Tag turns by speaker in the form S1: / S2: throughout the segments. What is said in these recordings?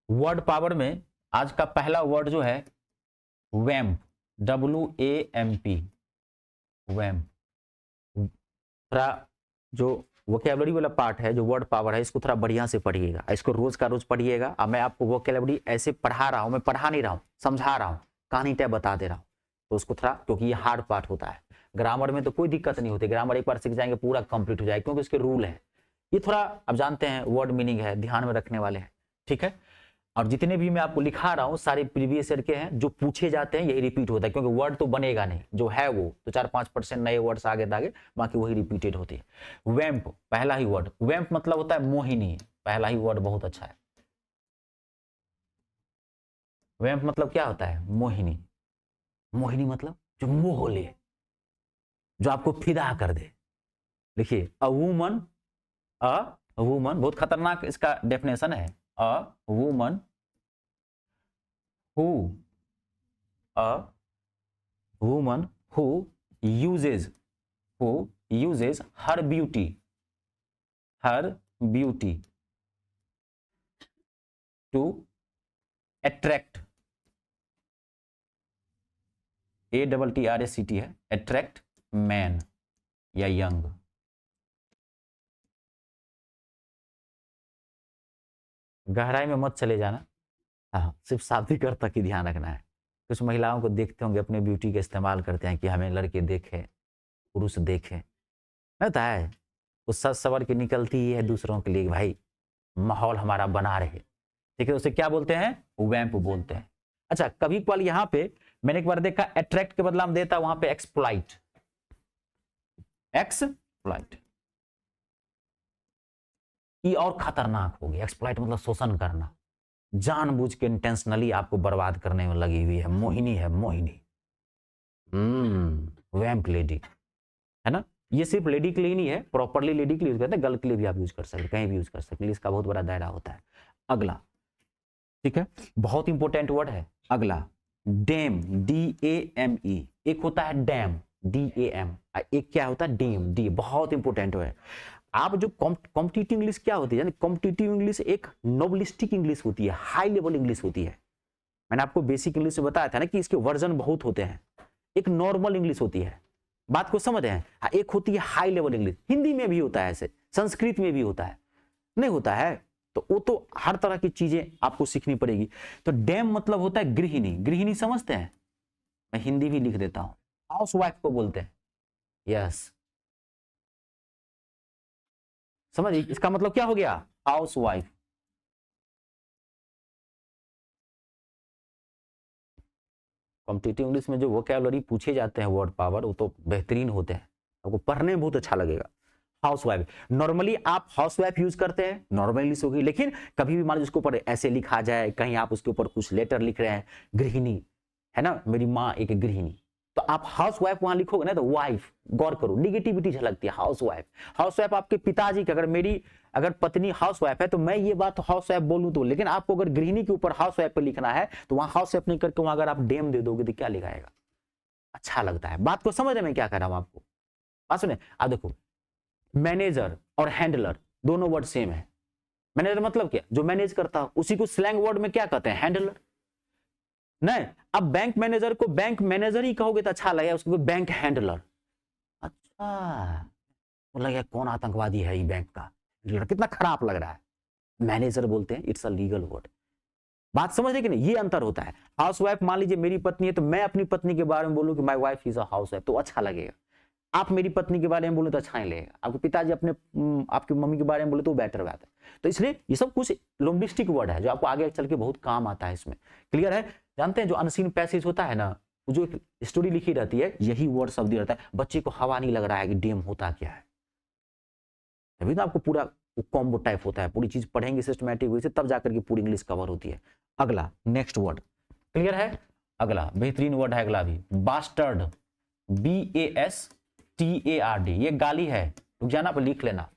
S1: Word power में आज का पहला वर्ड जो है वैम्प, WAMP, वैम्प। थोड़ा जो वोकेबलरी वाला पार्ट है, जो वर्ड पावर है, इसको थोड़ा बढ़िया से पढ़िएगा, इसको रोज का रोज पढ़िएगा। अब मैं आपको वोकेबलरी ऐसे पढ़ा रहा हूँ, मैं पढ़ा नहीं रहा हूँ, समझा रहा हूँ, कहानी टाइप बता दे रहा हूँ, तो उसको थोड़ा, क्योंकि ये हार्ड पार्ट होता है। ग्रामर में तो कोई दिक्कत नहीं होती, ग्रामर एक बार सीख जाएंगे पूरा कंप्लीट हो जाएगा, क्योंकि उसके रूल है। ये थोड़ा अब जानते हैं वर्ड मीनिंग है, ध्यान में रखने वाले हैं, ठीक है। और जितने भी मैं आपको लिखा रहा हूँ सारे प्रीवियस ईयर के हैं, जो पूछे जाते हैं यही रिपीट होता है, क्योंकि वर्ड तो बनेगा नहीं, जो है वो तो 4-5% नए वर्ड्स आगे दागे, बाकी वही रिपीटेड होते हैं। वैम्प पहला ही वर्ड, वैम्प मतलब होता है मोहिनी, पहला ही वर्ड बहुत अच्छा है। वैम्प मतलब क्या होता है? मोहिनी। मोहिनी मतलब जो मोह ले, जो आपको फिदा कर दे। देखिए अ वुमन, अ वुमन बहुत खतरनाक इसका डेफिनेशन है। A woman who, a woman who uses her beauty to attract, ATTRACT है, attract man या young। गहराई में मत चले जाना, हाँ सिर्फ शादी कर तक ही ध्यान रखना है। कुछ महिलाओं को देखते होंगे अपने ब्यूटी का इस्तेमाल करते हैं कि हमें लड़के देखें, पुरुष देखें, होता है वो सज सवर के निकलती ही है दूसरों के लिए, भाई माहौल हमारा बना रहे, ठीक है। उसे क्या बोलते हैं? वैम्प बोलते हैं। अच्छा, कभी कभार यहाँ पे मैंने एक बार देखा अट्रैक्ट के बदला में देता वहां पे एक्सप्लॉइट, एक्सप्लॉइट ये और खतरनाक हो गया। एक्सप्लॉइट मतलब शोषण करना, जानबूझ के इंटेंशनली आपको बर्बाद करने में लगी हुई है, मोहिनी है मोहिनी। वैम्प लेडी है ना। ये सिर्फ लेडी के लिए नहीं है, प्रॉपरली लेडी के लिए यूज करते हैं, गर्ल के लिए भी आप यूज कर सकते, कहीं भी यूज कर सकते हैं, इसका बहुत बड़ा दायरा होता है। अगला, ठीक है, बहुत इंपॉर्टेंट वर्ड है अगला, डेम, DAME। एक होता है डैम, DAM, एक क्या होता है? डेम, डी, बहुत इंपॉर्टेंट है। आप जो कॉम्पिटिटिव इंग्लिश क्या होती है, यानी कॉम्पिटिटिव इंग्लिश एक नोबलिस्टिक इंग्लिश होती है, हाई लेवल इंग्लिश होती है। मैंने आपको बेसिक इंग्लिश में बताया था ना कि इसके वर्जन बहुत होते हैं। एक नॉर्मल इंग्लिश होती है, बात को समझ रहे हैं। एक होती है हाई लेवल इंग्लिश, हिंदी में भी होता है ऐसे, संस्कृत में भी होता है, नहीं होता है तो वो तो हर तरह की चीजें आपको सीखनी पड़ेगी। तो डैम मतलब होता है गृहिणी, गृहिणी समझते हैं, मैं हिंदी भी लिख देता हूं, हाउस वाइफ को बोलते हैं। यस, समझिए इसका मतलब क्या हो गया? House wife. कॉम्पिटिटिव इंग्लिश में जो वोकैबुलरी पूछे जाते हैं वर्ड पावर, वो तो बेहतरीन होते हैं, आपको पढ़ने में बहुत अच्छा लगेगा। हाउस वाइफ, नॉर्मली आप हाउस वाइफ यूज करते हैं, नॉर्मल इंग्लिश होगी, लेकिन कभी भी मान लो उसके ऊपर ऐसे लिखा जाए, कहीं आप उसके ऊपर कुछ लेटर लिख रहे हैं, गृहिणी है ना, मेरी माँ एक गृहिणी, तो आप हाउस वाइफ वहां लिखोगे ना तो वाइफ, गौर करो निगेटिविटी झलकती है। हाउस वाइफ, हाउस वाइफ आपके पिताजी की, अगर पत्नी हाउस वाइफ है तो मैं ये बात हाउस वाइफ बोलूं तो, लेकिन आपको अगर गृहिणी के ऊपर हाउस वाइफ पे लिखना है तो वहां हाउस वाइफ नहीं करके वहां अगर आप डेम दे दोगे तो क्या लिखाएगा? अच्छा लगता है। बात को समझ रहे मैं क्या कर रहा हूं आपको? बात सुने, आप देखो मैनेजर और हैंडलर दोनों वर्ड सेम है। मैनेजर मतलब क्या? जो मैनेज करता हो, उसी को स्लैंग वर्ड में क्या कहते हैं? हैंडलर। नहीं, अब बैंक मैनेजर को बैंक मैनेजर ही कहोगे तो अच्छा लगेगा, उसको बैंक हैंडलर। अच्छा, तो लगे कौन आतंकवादी है ये बैंक का, कितना खराब लग रहा है। मैनेजर बोलते हैं, इट्स अ लीगल वर्ड। बात समझ रहे कि नहीं? ये अंतर होता है। हाउस वाइफ, मान लीजिए मेरी पत्नी है तो मैं अपनी पत्नी के बारे में बोलूं कि my wife is a house wife, तो अच्छा लगेगा। आप मेरी पत्नी के बारे में बोले तो अच्छा नहीं लगेगा। आपके पिताजी आपकी मम्मी के बारे में बोले तो बेटर बात है। तो इसलिए ये सब कुछ लिंग्विस्टिक वर्ड है जो आपको आगे चल के बहुत काम आता है इसमें। क्लियर है? जानते हैं जो अनसीन पैसेज होता है ना, जो एक स्टोरी लिखी रहती है, यही वर्ड शब्द रहता है। बच्चे को हवा नहीं लग रहा है कि डेम होता क्या है, तभी तो आपको पूरा कॉम्बो टाइप होता है। पूरी चीज पढ़ेंगे सिस्टमैटिक वे से, तब जाकर के पूरी इंग्लिश कवर होती है। अगला, नेक्स्ट वर्ड क्लियर है? अगला बेहतरीन वर्ड है अगला भी, बास्टर्ड, BASTARD। ये गाली है, रुक जाना पर लिख लेना।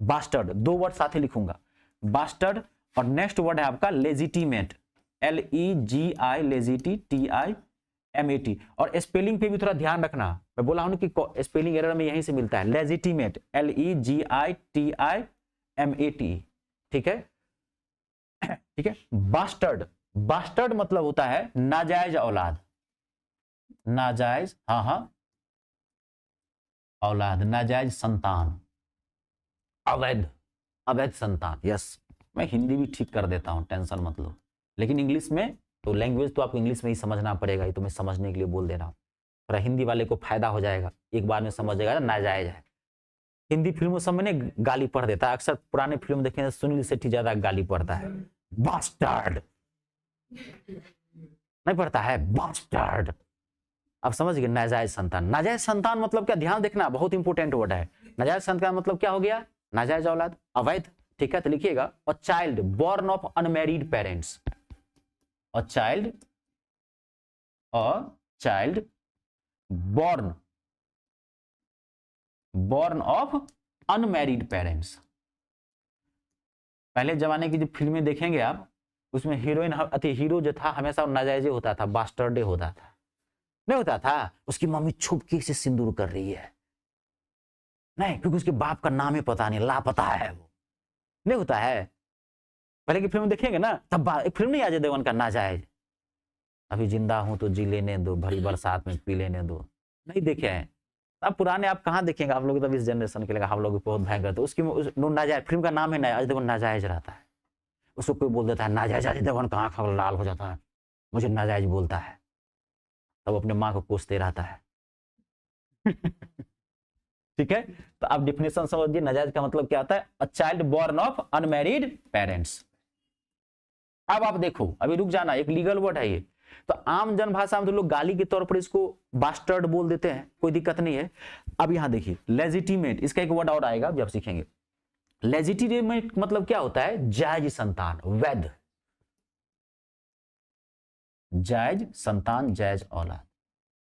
S1: बास्टर्ड, दो वर्ड साथ ही लिखूंगा, बास्टर्ड। और नेक्स्ट वर्ड है आपका लेजिटिमेट, LEGI, LEGITIMAT। और स्पेलिंग पे भी थोड़ा ध्यान रखना, मैं बोला हूं कि स्पेलिंग एरर में यहीं से मिलता है। लेजिटिमेट, LEGITIMAT, ठीक है। ठीक है। बास्टर्ड, बास्टर्ड मतलब होता है नाजायज औलाद, नाजायज, हाँ हाँ, औलाद, नाजायज संतान, अवैध, अवैध संतान। यस, मैं हिंदी भी ठीक कर देता हूं, टेंशन मत लो। लेकिन इंग्लिश में तो लैंग्वेज तो आपको इंग्लिश में ही समझना पड़ेगा, ये तो मैं समझने के लिए बोल दे रहा हूँ, थोड़ा हिंदी वाले को फायदा हो जाएगा, एक बार में समझ जाएगा नाजायज है। हिंदी फिल्मों सब में गाली पढ़ देता है, अक्सर पुराने फिल्म देखें तो सुनील शेट्टी ज्यादा गाली पढ़ता है, बास्टर्ड नहीं पढ़ता है, बास्टर्ड। अब समझ गए, नाजायज संतान। नाजायज संतान मतलब क्या, ध्यान देखना, बहुत इंपॉर्टेंट वर्ड है। नाजायज संतान मतलब क्या हो गया, नाजायज औलाद, अवैध, ठीक है। तो लिखिएगा, a child born of unmarried parents, a child, a child born, born of unmarried parents. पहले जमाने की जो फिल्में देखेंगे आप, उसमें हीरोइन अति हीरो जो था हमेशा नाजायजे होता था, बास्टर्डे होता था, नहीं होता था। उसकी मम्मी छुपके से सिंदूर कर रही है, नहीं, क्योंकि उसके बाप का नाम ही पता नहीं, लापता है वो, नहीं होता है। पहले की फिल्म देखेंगे ना, तब एक फिल्म नहीं अजय देवगन का नाजायज, अभी जिंदा हूं तो जी लेने दो, भरी बरसात में पी लेने दो, नहीं देखे हैं। अब पुराने आप कहाँ देखेंगे, आप लोग तब इस जनरेशन के लगा, हम लोग बहुत भयंकर। तो उसकी नाजायज फिल्म का नाम है अजय देवगन नाजायज रहता है, उसको कोई बोल देता है नाजायज, अजय देवगन का आंख लाल हो जाता है, मुझे नाजायज बोलता है, तब अपने माँ को कोसते रहता है। ठीक है। तो आप डिफिनेशन समझिए, नाजायज का मतलब क्या होता है, a child born of unmarried parents. अब आप देखो, अभी रुक जाना, एक लीगल वर्ड है ये। तो आम जनभाषा में तो लोग गाली के तौर पर इसको बास्टर्ड बोल देते हैं, कोई दिक्कत नहीं है। अब यहां देखिए, लेजिटिमेट, इसका एक वर्ड और आएगा जब सीखेंगे। लेजिटिमेट मतलब क्या होता है, जायज संतान, वैध, जायज संतान, जायज औलाद।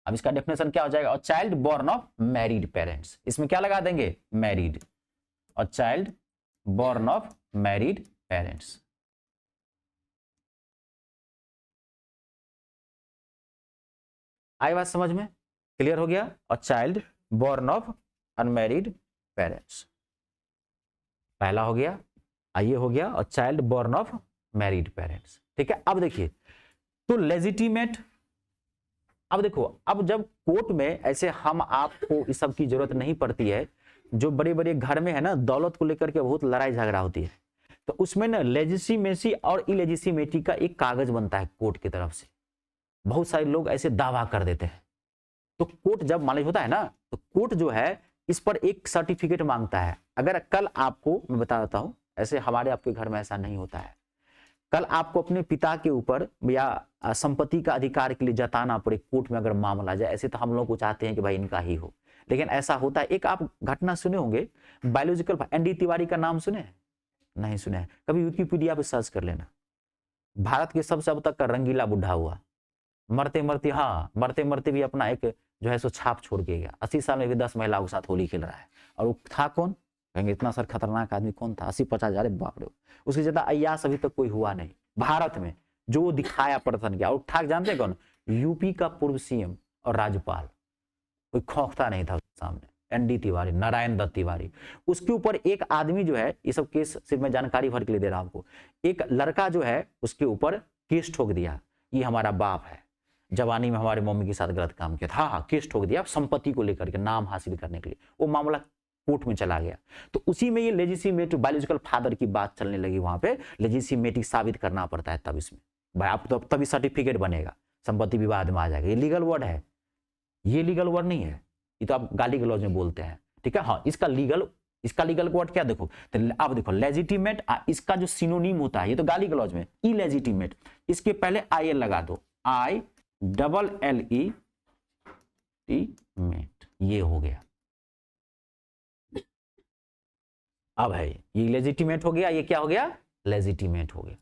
S1: अब इसका डेफिनेशन क्या हो जाएगा, और child born of married parents, इसमें क्या लगा देंगे, मैरिड, और child born of married parents. आई बात समझ में, क्लियर हो गया। और child born of unmarried parents, पहला हो गया, आइए हो गया, और child born of married parents, ठीक है। अब देखिए, तो लेजिटिमेट, अब देखो, अब जब कोर्ट में ऐसे हम आपको इस सब की जरूरत नहीं पड़ती है, जो बड़े बड़े घर में है ना, दौलत को लेकर के बहुत लड़ाई झगड़ा होती है, तो उसमें ना लेजिटिमेसी और इलेजिटिमेटी का एक कागज बनता है कोर्ट की तरफ से। बहुत सारे लोग ऐसे दावा कर देते हैं, तो कोर्ट जब मान होता है ना, तो कोर्ट जो है इस पर एक सर्टिफिकेट मांगता है। अगर कल आपको, मैं बता देता हूं, ऐसे हमारे आपके घर में ऐसा नहीं होता है, कल आपको अपने पिता के ऊपर या संपत्ति का अधिकार के लिए जताना पड़े कोर्ट में, अगर मामला जाए, ऐसे तो हम लोग को चाहते हैं कि भाई इनका ही हो, लेकिन ऐसा होता है। एक आप घटना सुने होंगे, बायोलॉजिकल, एनडी तिवारी का नाम सुने, नहीं सुने हैं, कभी विकिपीडिया पे सर्च कर लेना। भारत के सबसे अब तक का रंगीला बुढ़ा हुआ, मरते मरते, हाँ मरते मरते भी अपना एक जो है सो छाप छोड़ के गया। 80 साल में भी 10 महिलाओं के साथ होली खेल रहा है, और वो था कौन, कहेंगे इतना सर खतरनाक आदमी कौन था, 80-50 हजार, बाप रे, उसके ज्यादा अय्यास अभी तक कोई हुआ नहीं भारत में, जो दिखाया प्रदर्शन किया। और ठाक जानते हैं कौन, यूपी का पूर्व सीएम और राज्यपाल, कोई खौफता नहीं था उसके सामने, एनडी तिवारी, नारायण दत्त तिवारी। उसके ऊपर एक आदमी जो है, ये सब केस सिर्फ मैं जानकारी भर के लिए दे रहा हूं आपको, एक लड़का जो है उसके ऊपर केस ठोक दिया, ये हमारा बाप है, जवानी में हमारे मम्मी के साथ गलत काम किया था, हाँ केस ठोक दिया संपत्ति को लेकर के, नाम हासिल करने के लिए। वो मामला कोर्ट में चला गया, तो उसी में ये लेजिटिमेट बायोलॉजिकल फादर की बात चलने लगी, वहां पे लेजिटिमेटी साबित करना पड़ता है, तब इसमें भाई आप तो तभी सर्टिफिकेट बनेगा, संपत्ति विवाद में आ जाएगा। ये लीगल वर्ड है, ये लीगल वर्ड नहीं है, ये तो आप गाली गलौज में बोलते हैं, ठीक है। हाँ, इसका लीगल वर्ड क्या, देखो तो आप देखो, लेजिटिमेट, इसका जो सिनोनिम होता है, ये तो गाली गलौज में, इलेजिटिमेट, इसके पहले आई एल लगा दो, I double L E T mate, ये हो गया। अब है ये लेजिटिमेट हो गया, ये क्या हो गया, लेजिटिमेट हो गया।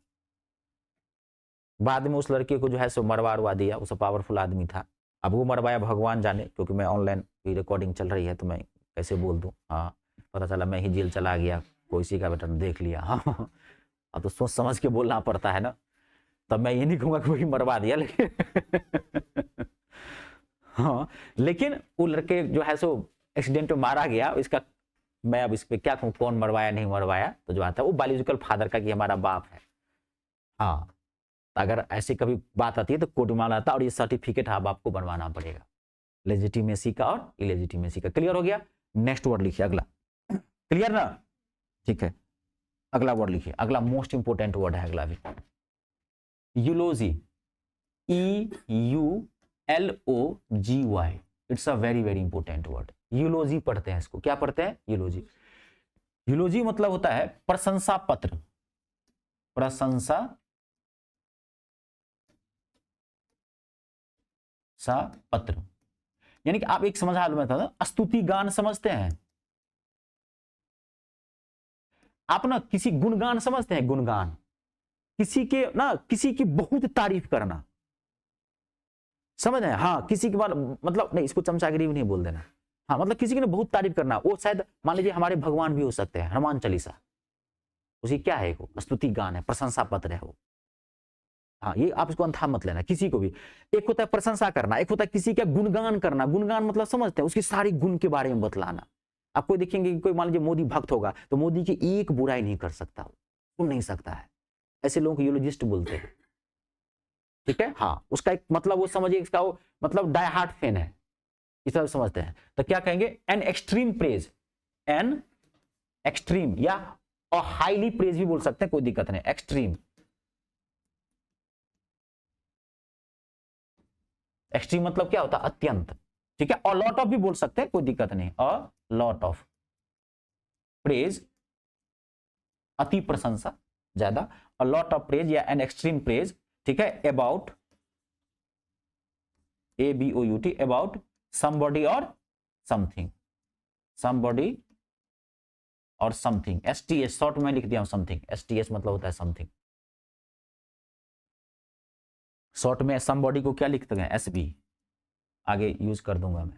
S1: बाद में उस लड़के को जो है सो मरवा दिया, उस पावरफुल आदमी था, अब वो मरवाया भगवान जाने, क्योंकि मैं ऑनलाइन रिकॉर्डिंग चल रही है तो मैं कैसे बोल दूं, हाँ पता चला मैं ही जेल चला गया, कोई सी का बेटा देख लिया, हाँ अब तो सोच समझ के बोलना पड़ता है ना, तब मैं ये नहीं कहूंगा कि वही मरवा दिया, लेकिन हाँ, लेकिन वो लड़के जो है सो एक्सीडेंट में मारा गया, इसका मैं अब इस पे क्या कहूँ, कौन मरवाया नहीं मरवाया, तो जो आता है वो बायोलॉजिकल फादर का कि हमारा बाप है, हाँ, अगर ऐसी कभी बात आती है तो कोर्ट में आता है और ये सर्टिफिकेट अब आपको बनवाना पड़ेगा, लेजिटिमेसी का और इलेजिटिमेसी का। क्लियर हो गया? नेक्स्ट वर्ड लिखिए अगला। क्लियर ना? ठीक है, अगला वर्ड लिखिए। अगला मोस्ट इंपोर्टेंट वर्ड है अगला भी, यूलोजी, EULOGY। It's a very very important word. यूलोजी पढ़ते हैं इसको, क्या पढ़ते हैं? यूलोजी। यूलोजी मतलब होता है प्रशंसा पत्र, प्रशंसा पत्र। यानी कि आप एक समझा लो, मैं था स्तुति गान समझते हैं आप ना, किसी गुणगान समझते हैं? गुणगान, किसी के ना, किसी की बहुत तारीफ करना, समझ रहे हैं? हाँ, किसी के बारे मतलब नहीं, इसको चमचागिरी भी नहीं बोल देना। हाँ, मतलब किसी की ना बहुत तारीफ करना, वो शायद मान लीजिए हमारे भगवान भी हो सकते हैं, हनुमान चालीसा, उसी क्या है? वो स्तुति गान है, प्रशंसा पत्र है वो। हाँ, ये आप इसको अंधा मत लेना किसी को भी। एक होता है प्रशंसा करना, एक होता है किसी का गुणगान करना। गुणगान मतलब समझते हैं, उसकी सारी गुण के बारे में बतलाना। आप कोई देखेंगे कि कोई मान लीजिए मोदी भक्त होगा तो मोदी की एक बुराई नहीं कर सकता, सुन नहीं सकता है, ऐसे लोगों को यूलोजिस्ट बोलते हैं। ठीक है, हाँ, उसका एक मतलब वो समझिए, इसका वो मतलब डाई हार्ट फैन है, इस तरह समझते हैं। तो क्या कहेंगे? An extreme praise, an extreme या और हाईली प्रेज भी बोल सकते हैं, कोई दिक्कत नहीं। एक्सट्रीम, एक्सट्रीम मतलब क्या होता है? अत्यंत। ठीक है, और लॉट ऑफ भी बोल सकते हैं, कोई दिक्कत नहीं। अ लॉट ऑफ प्रेज, अति प्रशंसा, ज्यादा। अ लॉट ऑफ प्रेज या एन एक्सट्रीम प्रेज, ठीक है, अबाउट, ABOUT, अबाउट समबॉडी और समथिंग, समबॉडी और समथिंग। STS शॉर्ट में लिख दिया हूं, समथिंग। STS मतलब होता है समथिंग। शॉर्ट में समबॉडी को क्या लिखते हैं? SB, आगे यूज कर दूंगा मैं।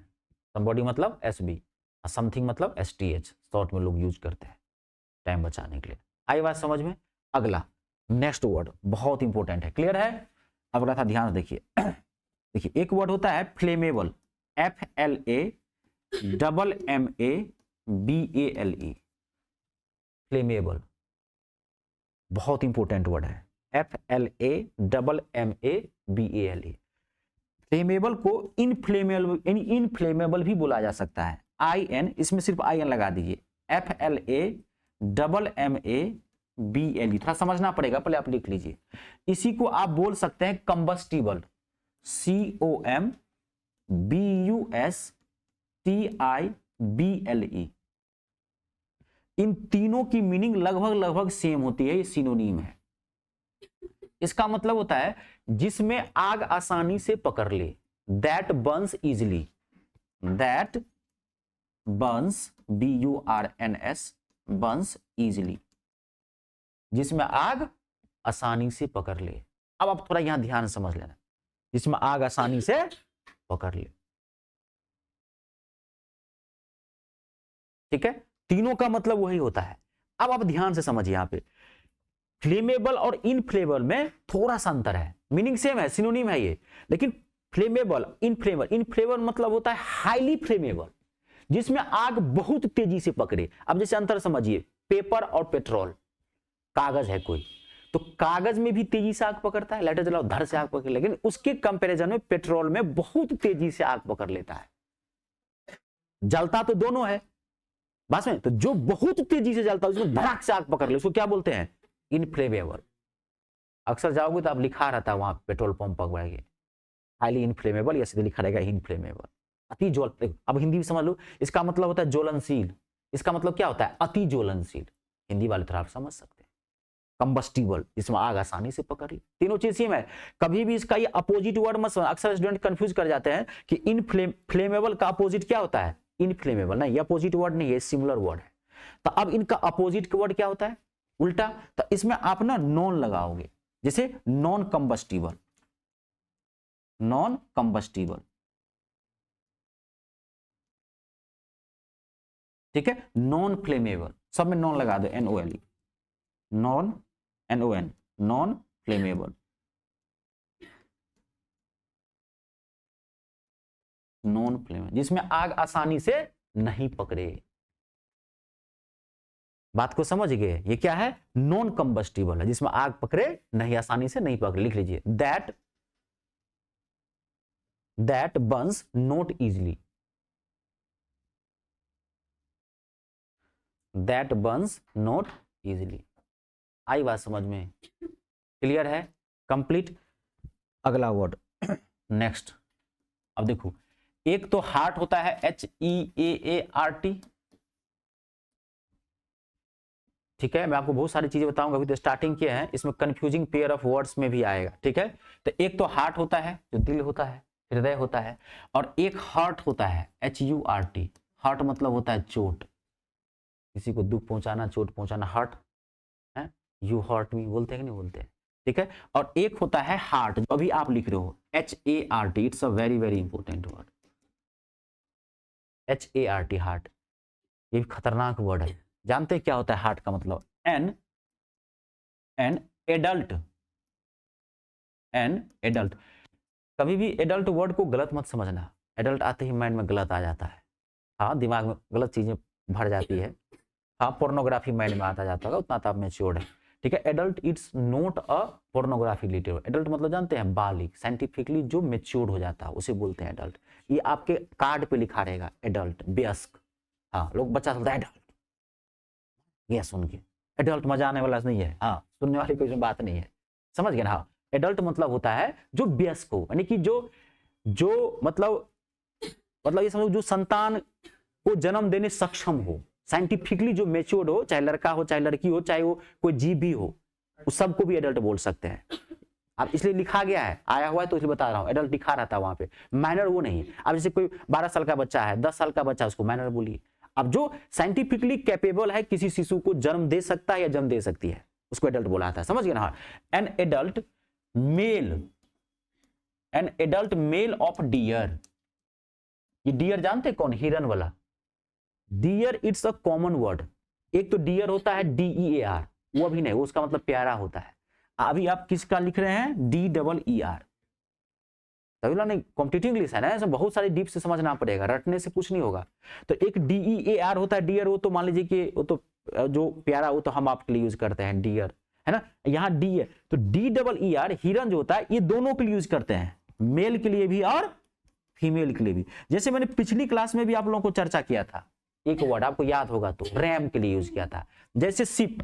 S1: समबॉडी मतलब SB, समथिंग मतलब STH, शॉर्ट में लोग यूज करते हैं टाइम बचाने के लिए। आई बात समझ में? अगला नेक्स्ट वर्ड बहुत इंपॉर्टेंट है। क्लियर है? अगला था, ध्यान देखिए। देखिए, एक वर्ड होता है फ्लेमेबल, FLAMMABALE, फ्लेमेबल, बहुत इंपॉर्टेंट वर्ड है। FLAMMABALE। फ्लेमेबल को इनफ्लेमेबल, इनफ्लेमेबल भी बोला जा सकता है। IN, इसमें सिर्फ IN लगा दीजिए। FLAMMABLE, थोड़ा समझना पड़ेगा, पहले आप लिख लीजिए। इसी को आप बोल सकते हैं कंबस्टिबल, COMBUSTIBLE। इन तीनों की मीनिंग लगभग लगभग सेम होती है, ये सिनोनीम है। इसका मतलब होता है जिसमें आग आसानी से पकड़ ले, that Burns easily, that Burns, BURNS, Burns easily, जिसमें आग आसानी से पकड़ ले। अब आप थोड़ा यहां ध्यान समझ लेना, जिसमें आग आसानी से पकड़ ले। ठीक है, तीनों का मतलब वही होता है। अब आप ध्यान से समझिए, यहां पे फ्लेमेबल और इनफ्लेमेबल में थोड़ा सा अंतर है, मीनिंग सेम है, सिनोनिम है ये, लेकिन फ्लेमेबल, इनफ्लेमेबल, इनफ्लेमेबल मतलब होता है हाईली फ्लेमेबल, जिसमें आग बहुत तेजी से पकड़े। अब जैसे अंतर समझिए, पेपर और पेट्रोल, कागज है कोई, तो कागज में भी तेजी से आग पकड़ता है, लाइटर जलाओ धड़ से आग पकड़, लेकिन उसके कंपैरिजन में पेट्रोल में बहुत तेजी से आग पकड़ लेता है। जलता तो दोनों है बस में, तो जो बहुत तेजी से जलता है उसमें धड़ाक से आग पकड़ ले, उसको क्या बोलते हैं? इनफ्लेमेबल। अक्सर जाओगे तो आप लिखा रहता है वहां पेट्रोल पंप पकड़ेंगे हाईली इनफ्लेमेबल, या सीधे लिखा रहेगा इनफ्लेमेबल, अति ज्वल। अब हिंदी भी समझ लो, इसका मतलब होता है ज्वलनशील, इसका मतलब क्या होता है? अति ज्वलनशील। हिंदी वाले थोड़ा आप समझ सकते हैं। कंबस्टिबल, जिसमें आग आसानी से पकड़ ली, तीनों चीज सेम है। कभी भी इसका ये अपोजिट वर्ड मत, अक्सर स्टूडेंट कंफ्यूज कर जाते हैं कि इनफ्लेमेबल का अपोजिट क्या होता है? इनफ्लेमेबल नहीं, ये अपोजिट वर्ड नहीं है, सिमिलर वर्ड है। तो अब इनका अपोजिट वर्ड क्या होता है? उल्टा। तो इसमें आप ना नॉन लगाओगे, जैसे नॉन कंबस्टिबल, नॉन कंबस्टिबल। ठीक है, नॉन फ्लेमेबल, सब में नॉन लगा दो, NONE, non, NON, non flammable, non flammable, जिसमें आग आसानी से नहीं पकड़े। बात को समझ गए? ये क्या है? नॉन कंबस्टिबल है, जिसमें आग पकड़े नहीं, आसानी से नहीं पकड़े। लिख लीजिए that burns not easily, that burns not easily. आई बात समझ में? क्लियर है? कंप्लीट। अगला वर्ड नेक्स्ट। अब देखो, एक तो हार्ट होता है HEAART, ठीक है। मैं आपको बहुत सारी चीजें बताऊंगा, अभी तो स्टार्टिंग किए हैं, इसमें कंफ्यूजिंग पेयर ऑफ वर्ड्स में भी आएगा, ठीक है। तो एक तो हार्ट होता है, जो दिल होता है, हृदय होता है, और एक हार्ट होता है HURT। हार्ट मतलब होता है चोट, किसी को दुख पहुंचाना, चोट पहुंचाना, हार्ट है। यू हर्ट मी बोलते हैं कि नहीं बोलते, ठीक है। और एक होता है हार्ट, जो अभी आप लिख रहे हो HART। It's a very very important word, HART, heart. ये भी खतरनाक वर्ड है। जानते हैं क्या होता है हार्ट का मतलब? एन एडल्ट, कभी भी एडल्ट वर्ड को गलत मत समझना। एडल्ट आते ही माइंड में गलत आ जाता है, हाँ, दिमाग में गलत चीजें भर जाती है, हाँ, पोर्नोग्राफी माइंड में आता जाता होगा, उतना तो आप मैच्योर्ड है, ठीक है। Adult it's not a pornography related. Adult मतलब जानते हैं बालिग, साइंटिफिकली जो मैच्योर्ड हो जाता है उसे बोलते हैं एडल्ट। ये आपके कार्ड पे लिखा रहेगा एडल्ट, वयस्क। हाँ, लोग बच्चा बोलता है एडल्ट, ये सुन के एडल्ट मजा आने वाला नहीं है, हाँ, सुनने वाली कोई बात नहीं है, समझ गए ना। हाँ, एडल्ट मतलब होता है जो वयस्क हो, यानी कि जो मतलब ये समझो जो संतान को जन्म देने सक्षम हो, साइंटिफिकली जो मैच्योर्ड हो, चाहे लड़का हो चाहे लड़की हो, चाहे वो कोई जीव भी हो, उस सबको भी एडल्ट बोल सकते हैं। अब इसलिए लिखा गया है, आया हुआ है तो इसलिए बता रहा हूं, एडल्ट लिखा रहता है वहां पे, माइनर वो नहीं। अब जैसे कोई 12 साल का बच्चा है, 10 साल का बच्चा, उसको माइनर बोलिए। अब जो साइंटिफिकली कैपेबल है, किसी शिशु को जन्म दे सकता है या जन्म दे सकती है, उसको एडल्ट बोला जाता है, समझ गए ना। An adult male of deer. ये डियर जानते कौन? हिरन वाला deer. It's a common word. एक तो डियर होता है DEAR, वो अभी नहीं, उसका मतलब प्यारा होता है। अभी आप किसका लिख रहे हैं? DEER। तभी नहीं, कॉम्पिटिटिव इंग्लिश है ना, ऐसे बहुत सारे डीप से समझना पड़ेगा, रटने से कुछ नहीं होगा। तो एक DEAR होता है डियर, वो तो मान लीजिए कि वो तो जो प्यारा, वो तो हम आपके लिए यूज करते हैं डियर, है ना। यहाँ डी है तो DEER, हिरन जो होता है, ये दोनों के लिए यूज करते हैं, मेल के लिए भी और फीमेल के लिए भी। जैसे मैंने पिछली क्लास में भी आप लोगों को चर्चा किया था, एक वर्ड आपको याद होगा तो रैम के लिए यूज किया था, जैसे सिप,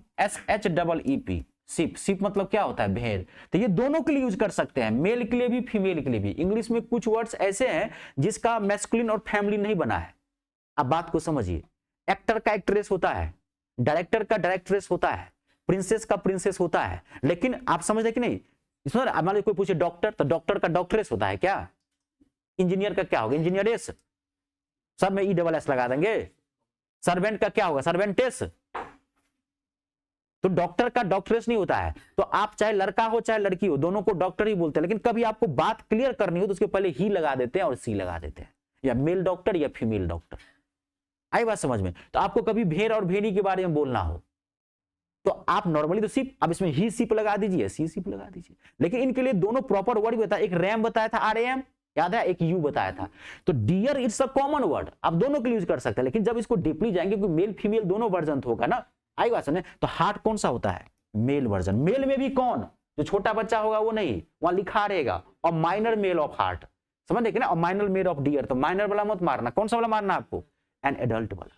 S1: SHEEP, सिप मतलब क्या होता है? भेड़। तो ये दोनों के लिए यूज कर सकते हैं, मेल के लिए भी फीमेल के लिए भी। इंग्लिश में कुछ वर्ड्स ऐसे हैं जिसका मैस्कुलिन और फैमिलिन नहीं बना है। अब बात को समझिए, एक्टर का एक्ट्रेस होता है, डायरेक्टर का डायरेक्ट्रेस होता है, प्रिंसेस का प्रिंसेस होता है, लेकिन आप समझ रहे कि नहीं? इसमें मान लीजिए कोई पूछे डॉक्टर, तो डॉक्टर का डॉक्टरेस होता है क्या? इंजीनियर का क्या होगा? इंजीनियरेस। सब में ESS लगा देंगे। सर्वेंट का क्या होगा? सर्वेंटेस। तो डॉक्टर का डॉक्टरेस नहीं होता है। तो आप चाहे लड़का हो चाहे लड़की हो, दोनों को डॉक्टर ही बोलते हैं, लेकिन कभी आपको बात क्लियर करनी हो तो उसके पहले ही लगा देते हैं और सी लगा देते हैं, या मेल डॉक्टर या फीमेल डॉक्टर। आई बात समझ में? तो आपको कभी भेड़ और भेड़ी के बारे में बोलना हो तो आप नॉर्मली तो सिप, अब इसमें ही सिप लगा दीजिए, सी सिप लगा दीजिए, लेकिन इनके लिए दोनों प्रॉपर वर्ड भी बताया। एक रैम बताया था, RAM याद है, एक यू बताया था। तो deer it's a common word, आप दोनों के लिए यूज कर सकते हैं, लेकिन जब इसको डीपली जाएंगे, क्योंकि मेल फीमेल दोनों वर्जन होगा ना। आई बात सुने? तो हार्ट कौन सा होता है? Male version. मेल में भी कौन? जो छोटा बच्चा होगा वो नहीं, वहां लिखा रहेगा, और माइनर मेल ऑफ हार्ट, समझ देखिए ना, और माइनर मेल ऑफ डियर। तो माइनर वाला मत मारना, कौन सा वाला मारना आपको? एन एडल्ट वाला।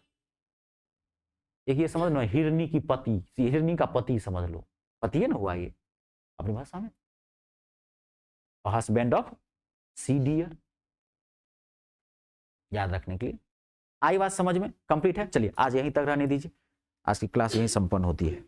S1: एक ये समझ लो, हिरनी की पति, हिरनी का पति समझ लो, पति है ना हुआ ये अपनी भाषा में, हस्बैंड ऑफ सी डियर, याद रखने के लिए। आई बात समझ में? कंप्लीट है। चलिए आज यहीं तक रहने दीजिए, आज की क्लास यहीं संपन्न होती है।